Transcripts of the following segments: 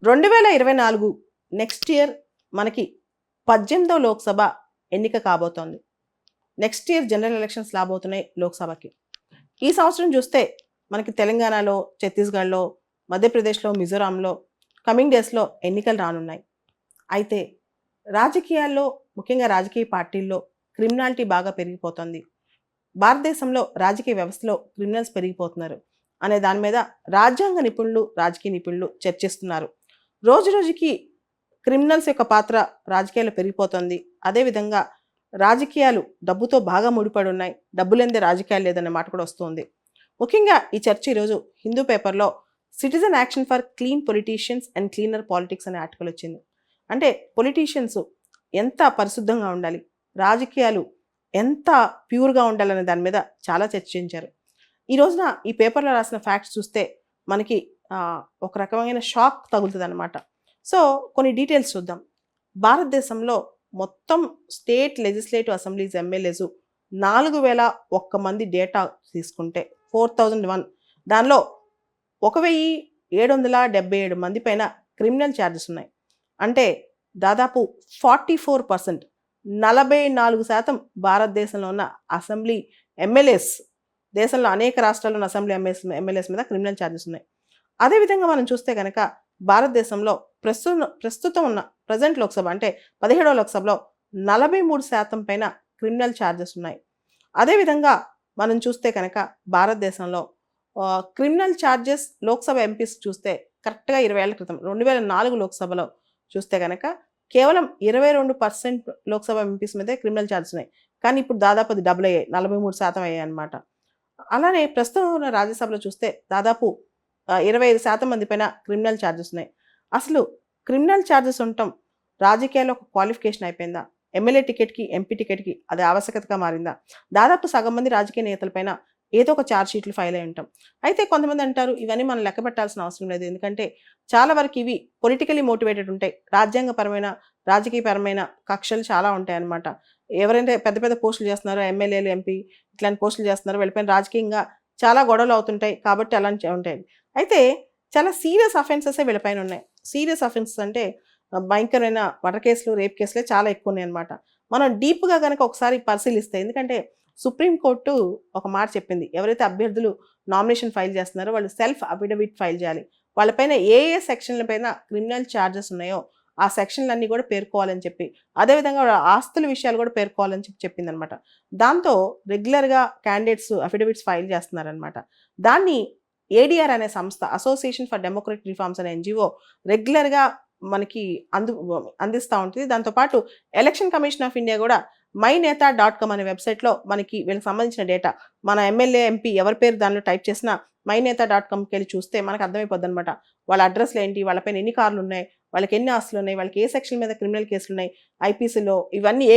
2024 next year మనకి 18వ లోక్సభ ఎన్నిక కాబోతోంది. నెక్స్ట్ ఇయర్ జనరల్ ఎలక్షన్స్ రాబోతున్నాయి లోక్సభకి. ఈ సంవత్సరం చూస్తే మనకి తెలంగాణలో, ఛత్తీస్గఢ్లో, మధ్యప్రదేశ్లో, మిజోరాంలో కమింగ్ డేస్లో ఎన్నికలు రానున్నాయి. అయితే రాజకీయాల్లో, ముఖ్యంగా రాజకీయ పార్టీల్లో క్రిమినాలిటీ బాగా పెరిగిపోతుంది. భారతదేశంలో రాజకీయ వ్యవస్థలో క్రిమినల్స్ పెరిగిపోతున్నారు అనే దాని మీద రాజ్యాంగ నిపుణులు, రాజకీయ నిపుణులు చర్చిస్తున్నారు. రోజు రోజుకి క్రిమినల్స్ యొక్క పాత్ర రాజకీయాల్లో పెరిగిపోతుంది. అదేవిధంగా రాజకీయాలు డబ్బుతో బాగా ముడిపడి ఉన్నాయి, డబ్బు లేనిదే రాజకీయాలు లేదనే మాట కూడా వస్తుంది. ముఖ్యంగా ఈ చర్చ ఈరోజు హిందూ పేపర్లో citizen action for clean politicians and cleaner politics అనే ఆర్టికల్ వచ్చింది. అంటే పొలిటీషియన్స్ ఎంత పరిశుద్ధంగా ఉండాలి, రాజకీయాలు ఎంత ప్యూర్గా ఉండాలనే దాని మీద చాలా చర్చించారు. ఈ రోజున ఈ పేపర్లో రాసిన ఫ్యాక్ట్స్ చూస్తే మనకి ఒక రకమైన షాక్ తగులుతుంది అనమాట. సో కొన్ని డీటెయిల్స్ చూద్దాం. భారతదేశంలో మొత్తం స్టేట్ లెజిస్లేటివ్ అసెంబ్లీస్ ఎమ్మెల్యేస్ 4001 మంది డేటా తీసుకుంటే 4001, దానిలో 1777 మంది పైన క్రిమినల్ ఛార్జెస్ ఉన్నాయి. అంటే దాదాపు 44%, 44% భారతదేశంలో ఉన్న అసెంబ్లీ ఎమ్మెల్యేస్, దేశంలో అనేక రాష్ట్రాల్లో ఉన్న అసెంబ్లీ ఎమ్మెల్యేస్ మీద క్రిమినల్ ఛార్జెస్ ఉన్నాయి. అదేవిధంగా మనం చూస్తే కనుక భారతదేశంలో ప్రస్తుతం ఉన్న ప్రజెంట్ లోక్సభ అంటే 17వ లోక్సభలో 43% పైన క్రిమినల్ ఛార్జెస్ ఉన్నాయి. అదేవిధంగా మనం చూస్తే కనుక భారతదేశంలో క్రిమినల్ ఛార్జెస్ లోక్సభ ఎంపీస్ చూస్తే కరెక్ట్గా 20 ఏళ్ల క్రితం 2004 లోక్సభలో చూస్తే కనుక కేవలం 22% లోక్సభ ఎంపీస్ మీదే క్రిమినల్ ఛార్జెస్ ఉన్నాయి. కానీ ఇప్పుడు దాదాపు అది డబుల్ అయ్యాయి, 43% అయ్యాయి అనమాట. అలానే ప్రస్తుతం ఉన్న రాజ్యసభలో చూస్తే దాదాపు 25% మంది పైన క్రిమినల్ ఛార్జెస్ ఉన్నాయి. అసలు క్రిమినల్ ఛార్జెస్ ఉండటం రాజకీయాల్లో ఒక క్వాలిఫికేషన్ అయిపోయిందా? ఎమ్మెల్యే టికెట్కి, ఎంపీ టికెట్కి అది ఆవశ్యకతగా మారిందా? దాదాపు సగం మంది రాజకీయ నేతలపైన ఏదో ఒక ఛార్జ్ షీట్లు ఫైల్ అయి ఉంటాం. అయితే కొంతమంది అంటారు ఇవన్నీ మనం లెక్క పెట్టాల్సిన అవసరం లేదు, ఎందుకంటే చాలా వరకు ఇవి పొలిటికలీ మోటివేటెడ్ ఉంటాయి. రాజ్యాంగపరమైన, రాజకీయపరమైన కక్షలు చాలా ఉంటాయి అన్నమాట. ఎవరైతే పెద్ద పెద్ద పోస్టులు చేస్తున్నారో, ఎమ్మెల్యేలు, ఎంపీ ఇట్లాంటి పోస్టులు చేస్తున్నారో వీళ్ళపైన రాజకీయంగా చాలా గొడవలు అవుతుంటాయి కాబట్టి అలాంటి ఉంటాయి. అయితే చాలా సీరియస్ అఫెన్సెస్ వీళ్ళపైన ఉన్నాయి. సీరియస్ అఫెన్సెస్ అంటే భయంకరమైన మర్డర్ కేసులు, రేప్ కేసులే చాలా ఎక్కువ ఉన్నాయి అనమాట. మనం డీప్గా కనుక ఒకసారి పరిశీలిస్తే, ఎందుకంటే సుప్రీంకోర్టు ఒక మాట చెప్పింది, ఎవరైతే అభ్యర్థులు నామినేషన్ ఫైల్ చేస్తున్నారో వాళ్ళు సెల్ఫ్ అఫిడవిట్ ఫైల్ చేయాలి. వాళ్ళపైన ఏ ఏ సెక్షన్ల పైన క్రిమినల్ ఛార్జెస్ ఉన్నాయో ఆ సెక్షన్లన్నీ కూడా పేర్కోవాలని చెప్పి, అదేవిధంగా ఆస్తుల విషయాలు కూడా పేర్కోవాలని చెప్పింది అనమాట. దాంతో రెగ్యులర్గా క్యాండిడేట్స్ అఫిడవిట్స్ ఫైల్ చేస్తున్నారనమాట. దాన్ని ఏడిఆర్ అనే సంస్థ, అసోసియేషన్ ఫర్ డెమోక్రటిక్ రిఫార్మ్స్ అనే ఎన్జిఓ రెగ్యులర్గా మనకి అందిస్తూ ఉంటుంది. దాంతోపాటు ఎలక్షన్ కమిషన్ ఆఫ్ ఇండియా కూడా myneeta.com అనే వెబ్సైట్లో మనకి వీళ్ళకి సంబంధించిన డేటా, మన ఎమ్మెల్యే, ఎంపీ ఎవరి పేరు దానిలో టైప్ చేసినా myneeta.comకి వెళ్ళి చూస్తే మనకు అర్థమైపోద్ది అనమాట. వాళ్ళ అడ్రస్లు ఏంటి, వాళ్ళపైన ఎన్ని కార్లు ఉన్నాయి, వాళ్ళకి ఎన్ని ఆస్తులు ఉన్నాయి, వాళ్ళకి ఏ సెక్షన్ మీద క్రిమినల్ కేసులు ఉన్నాయి, ఐపీసీలో ఇవన్నీ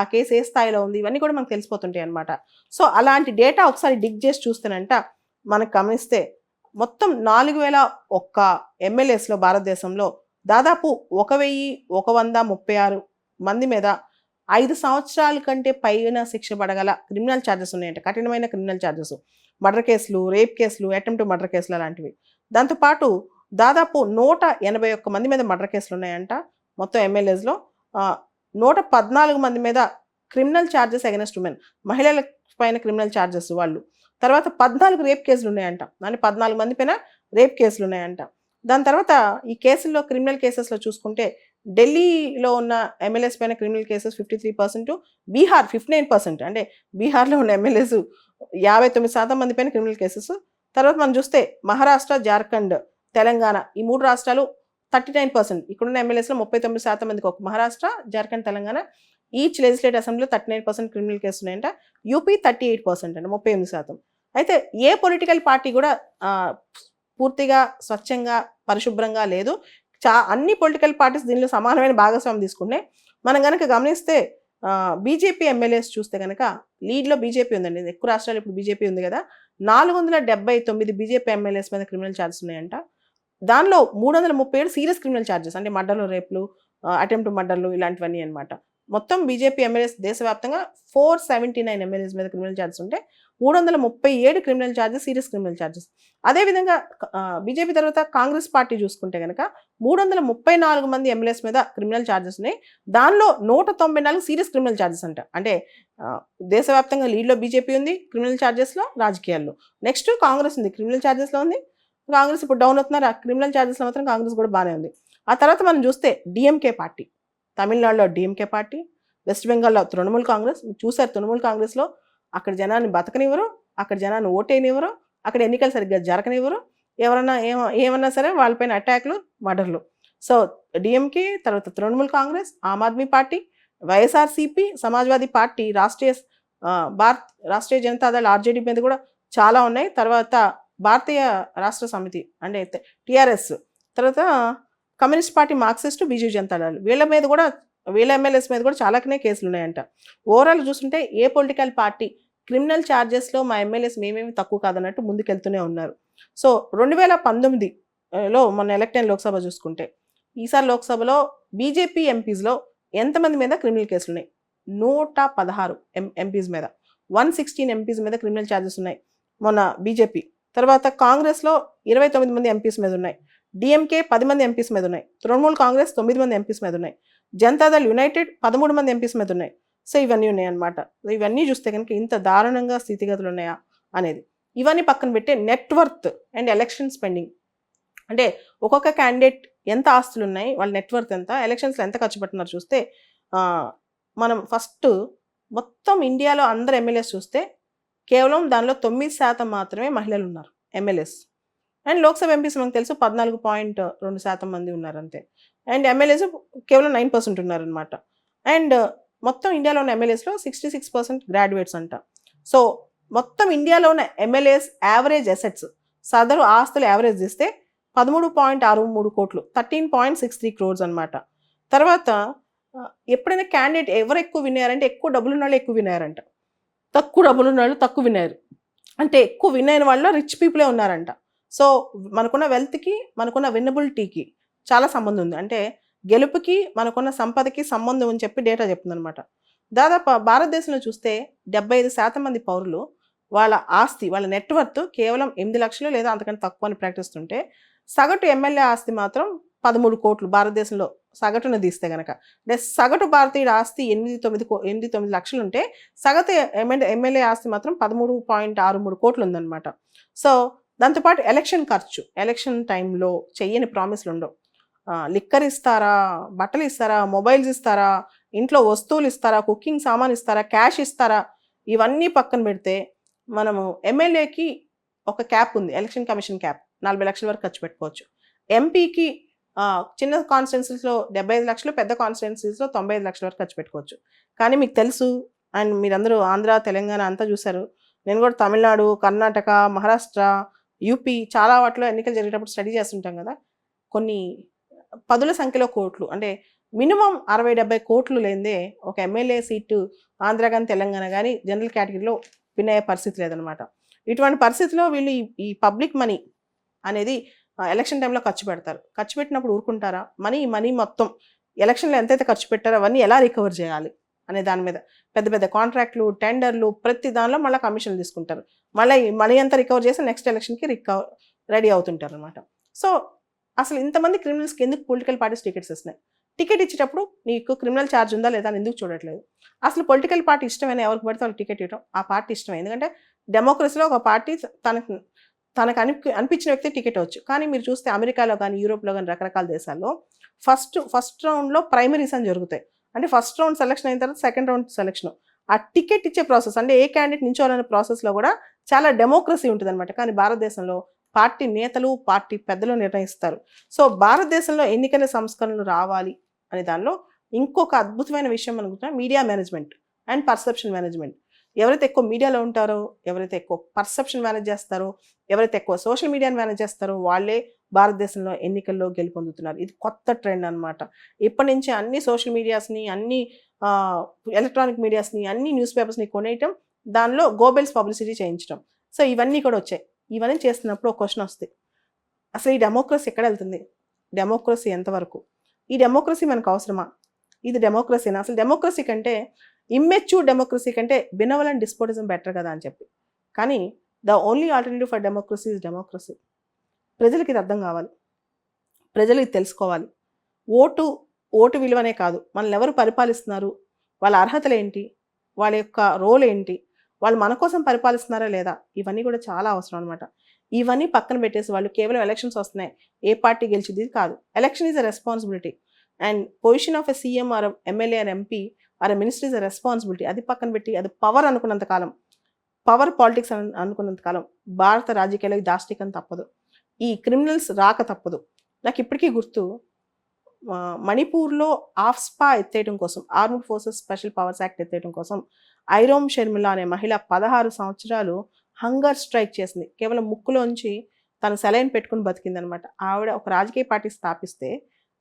ఆ కేసు ఏ స్థాయిలో ఉంది, ఇవన్నీ కూడా మనకు తెలిసిపోతుంటాయి అనమాట. సో అలాంటి డేటా ఒకసారి డిగ్ చేసి చూస్తేనంట మనకు గమనిస్తే మొత్తం 4001 ఎమ్మెల్యేస్లో భారతదేశంలో దాదాపు 1136 మంది మీద 5 సంవత్సరాల కంటే పైన శిక్ష పడగల క్రిమినల్ ఛార్జెస్ ఉన్నాయంట. కఠినమైన క్రిమినల్ ఛార్జెస్, మర్డర్ కేసులు, రేప్ కేసులు, అటెంప్ట్ మర్డర్ కేసులు అలాంటివి. దాంతోపాటు దాదాపు 181 మంది మీద మర్డర్ కేసులు ఉన్నాయంట. మొత్తం ఎమ్మెల్యేస్లో 114 మంది మీద క్రిమినల్ ఛార్జెస్ అగెన్స్ట్ ఉమెన్, మహిళల పైన క్రిమినల్ ఛార్జెస్ వాళ్ళు. తర్వాత 14 రేప్ కేసులు ఉన్నాయంట. అంటే 14 మంది పైన రేప్ కేసులు ఉన్నాయంట. దాని తర్వాత ఈ కేసుల్లో, క్రిమినల్ కేసెస్లో చూసుకుంటే ఢిల్లీలో ఉన్న ఎమ్మెల్యేస్ పైన క్రిమినల్ కేసెస్ 53%, బీహార్ 59%. అంటే బీహార్లో ఉన్న ఎమ్మెల్యేస్ 59% మంది పైన క్రిమినల్ కేసెస్. తర్వాత మనం చూస్తే మహారాష్ట్ర, జార్ఖండ్, తెలంగాణ ఈ 3 రాష్ట్రాలు 39%. ఇక్కడున్న ఎమ్మెల్యేస్లో 39% మందికి, ఒక మహారాష్ట్ర, జార్ఖండ్, తెలంగాణ ఈచ్ లెజిస్లేటివ్ అసెంబ్లీలో 39% క్రిమినల్ కేసులు ఉన్నాయంట. యూపీ 38% అంటే 38%. అయితే ఏ పొలిటికల్ పార్టీ కూడా పూర్తిగా స్వచ్ఛంగా, పరిశుభ్రంగా లేదు. అన్ని పొలిటికల్ పార్టీస్ దీనిలో సమానమైన భాగస్వామ్యం తీసుకున్నాయి. మనం కనుక గమనిస్తే బీజేపీ ఎమ్మెల్యేస్ చూస్తే కనుక లీడ్లో బీజేపీ ఉందండి. ఎక్కువ రాష్ట్రాలు ఇప్పుడు బీజేపీ ఉంది కదా. 479 బీజేపీ ఎమ్మెల్యేస్ మీద క్రిమినల్ ఛార్జెస్ ఉన్నాయంట. దానిలో 337 సీరియస్ క్రిమినల్ ఛార్జెస్, అంటే మర్డర్లు, రేపులు, అటెంప్ట్ మర్డర్లు ఇలాంటివన్నీ అనమాట. మొత్తం బీజేపీ ఎమ్మెల్యేస్ దేశవ్యాప్తంగా 479 ఎమ్మెల్యేస్ మీద క్రిమినల్ ఛార్జెస్ ఉంటే 337 criminal charges, serious criminal charges. అదేవిధంగా బీజేపీ తర్వాత కాంగ్రెస్ పార్టీ చూసుకుంటే కనుక 334 మంది ఎమ్మెల్యేస్ మీద క్రిమినల్ ఛార్జెస్ ఉన్నాయి. దానిలో 194 సీరియస్ క్రిమినల్ ఛార్జెస్ అంట. అంటే దేశవ్యాప్తంగా లీడ్లో బీజేపీ ఉంది క్రిమినల్ ఛార్జెస్లో, రాజకీయాల్లో. నెక్స్ట్ కాంగ్రెస్ ఉంది క్రిమినల్ ఛార్జెస్లో ఉంది. కాంగ్రెస్ ఇప్పుడు డౌన్ అవుతున్నారు, క్రిమినల్ ఛార్జెస్లో మాత్రం కాంగ్రెస్ కూడా బాగానే ఉంది. ఆ తర్వాత మనం చూస్తే డిఎంకే పార్టీ, తమిళనాడులో డిఎంకే పార్టీ, వెస్ట్ బెంగాల్లో తృణమూల్ కాంగ్రెస్. చూసారు తృణమూల్ కాంగ్రెస్లో అక్కడ జనాన్ని బతకనివ్వరు, అక్కడ జనాన్ని ఓటేనివ్వరు, అక్కడ ఎన్నికలు సరిగ్గా జరగనివ్వరు, ఎవరన్నా ఏమన్నా సరే వాళ్ళపైన అటాక్లు, మర్డర్లు. సో డిఎంకే తర్వాత తృణమూల్ కాంగ్రెస్, ఆమ్ ఆద్మీ పార్టీ, వైఎస్ఆర్సీపీ, సమాజ్వాదీ పార్టీ, రాష్ట్రీయ జనతాదళ్ ఆర్జేడీ మీద కూడా చాలా ఉన్నాయి. తర్వాత భారతీయ రాష్ట్ర సమితి అంటే టిఆర్ఎస్, తర్వాత communist party, Marxist, BJP Janata Dal వీళ్ళ ఎమ్మెల్యేస్ మీద కూడా చాలానే కేసులు ఉన్నాయంట. ఓవరాల్ చూస్తుంటే ఏ పొలిటికల్ పార్టీ క్రిమినల్ ఛార్జెస్లో మా ఎమ్మెల్యేస్ మేమేమి తక్కువ కాదన్నట్టు ముందుకెళ్తూనే ఉన్నారు. సో 2019లో మొన్న ఎలక్ట్ అయిన లోక్సభ చూసుకుంటే ఈసారి లోక్సభలో బీజేపీ ఎంపీస్లో ఎంతమంది మీద క్రిమినల్ కేసులు ఉన్నాయి? 116 ఎంపీస్ మీద, 116 ఎంపీస్ మీద క్రిమినల్ ఛార్జెస్ ఉన్నాయి మొన్న బీజేపీ. తర్వాత కాంగ్రెస్లో 29 మంది ఎంపీస్ మీద ఉన్నాయి, డిఎంకే 10 మంది ఎంపీస్ మీద ఉన్నాయి, తృణమూల్ కాంగ్రెస్ 9 మంది ఎంపీస్ మీద ఉన్నాయి, జనతాదళ్ యునైటెడ్ 13 మంది ఎంపీస్ మీద ఉన్నాయి. సో ఇవన్నీ ఉన్నాయన్నమాట. ఇవన్నీ చూస్తే కనుక ఇంత దారుణంగా స్థితిగతులు ఉన్నాయా అనేది. ఇవన్నీ పక్కన పెట్టే నెట్వర్త్ అండ్ ఎలక్షన్ స్పెండింగ్, అంటే ఒక్కొక్క క్యాండిడేట్ ఎంత ఆస్తులు ఉన్నాయి, వాళ్ళ నెట్వర్త్ ఎంత, ఎలక్షన్స్లో ఎంత ఖర్చు పెడుతున్నారు చూస్తే మనం ఫస్ట్ మొత్తం ఇండియాలో అందరు ఎమ్మెల్యేస్ చూస్తే కేవలం దానిలో 9% మాత్రమే మహిళలు ఉన్నారు ఎమ్మెల్యేస్. అండ్ లోక్సభ ఎంపీస్ మనకు తెలుసు 14.2% మంది ఉన్నారు అంతే. అండ్ ఎమ్మెల్యేస్ కేవలం 9% ఉన్నారనమాట. అండ్ మొత్తం ఇండియాలో ఉన్న ఎమ్మెల్యేస్లో 66% గ్రాడ్యుయేట్స్ అంట. సో మొత్తం ఇండియాలో ఉన్న ఎమ్మెల్యేస్ యావరేజ్ అసెట్స్, సదరు ఆస్తులు యావరేజ్ చేస్తే 13.63 కోట్లు, 13.63 crores అనమాట. తర్వాత ఎప్పుడైనా క్యాండిడేట్ ఎవరు ఎక్కువ విన్నారంటే ఎక్కువ డబ్బులున్న వాళ్ళు ఎక్కువ విన్నారంట, తక్కువ డబ్బులున్న వాళ్ళు తక్కువ విన్నారు. అంటే ఎక్కువ విన్ అయిన వాళ్ళు రిచ్ పీపులే ఉన్నారంట. సో మనకున్న వెల్త్కి, మనకున్న విన్నబిలిటీకి చాలా సంబంధం ఉంది. అంటే గెలుపుకి మనకున్న సంపదకి సంబంధం అని చెప్పి డేటా చెప్తుందనమాట. దాదాపు భారతదేశంలో చూస్తే 75% మంది పౌరులు వాళ్ళ ఆస్తి, వాళ్ళ నెట్వర్త్ కేవలం 8 లక్షలు లేదా అంతకంటే తక్కువ అని ప్రకటిస్తుంటే సగటు ఎమ్మెల్యే ఆస్తి మాత్రం 13 కోట్లు భారతదేశంలో సగటును తీస్తే కనుక. అంటే సగటు భారతీయుల ఆస్తి 8-9 లక్షలు ఉంటే సగటు ఎమ్మెల్యే ఆస్తి మాత్రం 13.63 కోట్లు ఉందన్నమాట. సో దాంతోపాటు ఎలక్షన్ ఖర్చు, ఎలక్షన్ టైంలో చెయ్యని ప్రామిస్లు ఉండవు. లిక్కర్ ఇస్తారా, బట్టలు ఇస్తారా, మొబైల్స్ ఇస్తారా, ఇంట్లో వస్తువులు ఇస్తారా, కుకింగ్ సామాన్ ఇస్తారా, క్యాష్ ఇస్తారా, ఇవన్నీ పక్కన పెడితే మనము ఎమ్మెల్యేకి ఒక క్యాప్ ఉంది, ఎలక్షన్ కమిషన్ క్యాప్, 40 లక్షల వరకు ఖర్చు పెట్టుకోవచ్చు. ఎంపీకి చిన్న కాన్స్టిట్యున్సీస్లో 75 లక్షలు, పెద్ద కాన్స్టిట్యున్సీస్లో 95 లక్షల వరకు ఖర్చు పెట్టుకోవచ్చు. కానీ మీకు తెలుసు, అండ్ మీరందరూ ఆంధ్ర, తెలంగాణ అంతా చూశారు, నేను కూడా తమిళనాడు, కర్ణాటక, మహారాష్ట్ర, యూపీ చాలా వాటిలో ఎన్నికలు జరిగేటప్పుడు స్టడీ చేస్తుంటాం కదా, కొన్ని పదుల సంఖ్యలో కోట్లు, అంటే మినిమం 60-70 కోట్లు లేదే ఒక ఎమ్మెల్యే సీటు ఆంధ్ర కానీ తెలంగాణ కానీ జనరల్ కేటగిరీలో విన్ అయ్యే పరిస్థితి లేదనమాట. ఇటువంటి పరిస్థితిలో వీళ్ళు ఈ పబ్లిక్ మనీ అనేది ఎలక్షన్ టైంలో ఖర్చు పెడతారు. ఖర్చు పెట్టినప్పుడు ఊరుకుంటారా? మనీ మొత్తం ఎలక్షన్లో ఎంతైతే ఖర్చు పెట్టారో అవన్నీ ఎలా రికవర్ చేయాలి అనే దాని మీద పెద్ద పెద్ద కాంట్రాక్ట్లు, టెండర్లు, ప్రతి దానిలో మళ్ళీ కమిషన్లు తీసుకుంటారు. మళ్ళీ మనీ అంతా రికవర్ చేసి నెక్స్ట్ ఎలక్షన్కి రెడీ అవుతుంటారు అనమాట. సో అసలు ఇంతమంది క్రిమినల్స్కి ఎందుకు పొలిటికల్ పార్టీస్ టికెట్స్ ఇస్తున్నాయి? టికెట్ ఇచ్చేటప్పుడు నీకు క్రిమినల్ ఛార్జ్ ఉందా లేదా అని ఎందుకు చూడట్లేదు? అసలు పొలిటికల్ పార్టీ ఇష్టమైన ఎవరికి పడితే వాళ్ళకి టికెట్ ఇవ్వడం ఆ పార్టీ ఇష్టమే. ఎందుకంటే డెమోక్రసీలో ఒక పార్టీ తనకు అనిపించిన వ్యక్తి టికెట్ అవచ్చు. కానీ మీరు చూస్తే అమెరికాలో కానీ యూరోప్లో కానీ రకరకాల దేశాల్లో ఫస్ట్ రౌండ్లో ప్రైమరీస్ అని జరుగుతాయి. అంటే ఫస్ట్ రౌండ్ సెలక్షన్ అయిన తర్వాత సెకండ్ రౌండ్ సెలక్షన్, ఆ టికెట్ ఇచ్చే ప్రాసెస్, అంటే ఏ క్యాండిడేట్ నించోవాలనే ప్రాసెస్లో కూడా చాలా డెమోక్రసీ ఉంటుంది అనమాట. కానీ భారతదేశంలో పార్టీ నేతలు, పార్టీ పెద్దలు నిర్ణయిస్తారు. సో భారతదేశంలో ఎన్నికల సంస్కరణలు రావాలి అనే దానిలో ఇంకొక అద్భుతమైన విషయం అనుకుంటున్నా, media management and perception management. ఎవరైతే ఎక్కువ మీడియాలో ఉంటారో, ఎవరైతే ఎక్కువ పర్సెప్షన్ మేనేజ్ చేస్తారో, ఎవరైతే ఎక్కువ సోషల్ మీడియాని మేనేజ్ చేస్తారో వాళ్ళే భారతదేశంలో ఎన్నికల్లో గెలుపొందుతున్నారు. ఇది కొత్త ట్రెండ్ అనమాట. ఇప్పటి నుంచి అన్ని సోషల్ మీడియాస్ని, అన్ని ఎలక్ట్రానిక్ మీడియాస్ని, అన్ని న్యూస్ పేపర్స్ని కొనేయటం, దానిలో గోబెల్స్ పబ్లిసిటీ చేయించడం. సో ఇవన్నీ కూడా వచ్చాయి. ఇవన్నీ చేస్తున్నప్పుడు ఒక క్వశ్చన్ వస్తుంది, అసలు ఈ డెమోక్రసీ ఎక్కడ వెళ్తుంది? డెమోక్రసీ ఎంతవరకు? ఈ డెమోక్రసీ మనకు అవసరమా? ఇది డెమోక్రసీనా? అసలు డెమోక్రసీ కంటే ఇమ్మెచ్యూర్ డెమోక్రసీ కంటే బినవలెంట్ డిస్పోటిజం బెటర్ కదా అని చెప్పి. కానీ the only alternative for democracy is democracy. ప్రజలకి ఇది అర్థం కావాలి, ప్రజలు ఇది తెలుసుకోవాలి. ఓటు విలువనే కాదు, మనల్ని ఎవరు పరిపాలిస్తున్నారు, వాళ్ళ అర్హతలు ఏంటి, వాళ్ళ యొక్క రోల్ ఏంటి, వాళ్ళు మన కోసం పరిపాలిస్తున్నారా లేదా, ఇవన్నీ కూడా చాలా అవసరం అనమాట. ఇవన్నీ పక్కన పెట్టేసి వాళ్ళు కేవలం ఎలక్షన్స్ వస్తున్నాయి, ఏ పార్టీ గెలిచింది కాదు. Election is a responsibility and position of a CM or MLA or MP or a minister is a responsibility. అది పక్కన పెట్టి అది పవర్ అనుకున్నంత కాలం, పవర్ పాలిటిక్స్ అనుకున్నంత కాలం భారత రాజకీయాలకు దాష్టికం తప్పదు, ఈ క్రిమినల్స్ రాక తప్పదు. నాకు ఇప్పటికీ గుర్తు, మణిపూర్లో ఆఫ్స్పా ఎత్తేయడం కోసం, armed forces special powers act ఎత్తేయడం కోసం ఐరోమ్ షర్మిల అనే మహిళ 16 సంవత్సరాలు హంగర్ స్ట్రైక్ చేసింది. కేవలం ముక్కులోంచి తను సెలైన్ పెట్టుకుని బతికిందనమాట. ఆవిడ ఒక రాజకీయ పార్టీ స్థాపిస్తే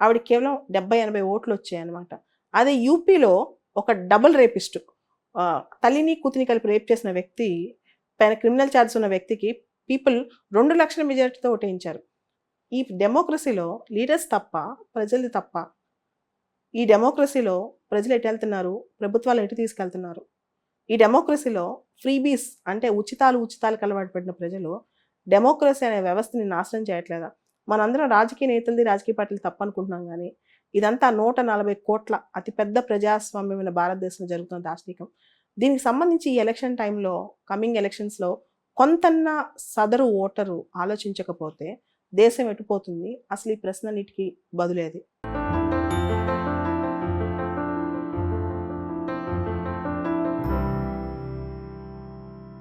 ఆవిడ కేవలం 70-80 ఓట్లు వచ్చాయన్నమాట. అదే యూపీలో ఒక డబుల్ రేపిస్టు, తల్లిని కూతుని కలిపి రేప్ చేసిన వ్యక్తి పైన క్రిమినల్ ఛార్జెస్ ఉన్న వ్యక్తికి పీపుల్ 2 లక్షల మెజారిటీతో ఓటేయించారు. ఈ డెమోక్రసీలో లీడర్స్ తప్ప, ప్రజలు తప్ప. ఈ డెమోక్రసీలో ప్రజలు ఎటు వెళ్తున్నారు, ప్రభుత్వాలు ఎటు తీసుకెళ్తున్నారు. ఈ డెమోక్రసీలో ఫ్రీబీస్ అంటే ఉచితాలకు అలవాటు పడిన ప్రజలు డెమోక్రసీ అనే వ్యవస్థని నాశనం చేయట్లేదా? మనందరం రాజకీయ నేతలది, రాజకీయ పార్టీలు తప్పనుకుంటున్నాం, కానీ ఇదంతా 140 కోట్ల అతిపెద్ద ప్రజాస్వామ్యమైన భారతదేశంలో జరుగుతున్న దాష్టికం. దీనికి సంబంధించి ఈ ఎలక్షన్ టైంలో, కమింగ్ ఎలక్షన్స్లో కొంతన్నా సదరు ఓటరు ఆలోచించకపోతే దేశం ఎటుపోతుంది? అసలు ఈ ప్రశ్నన్నిటికీ బదులేది.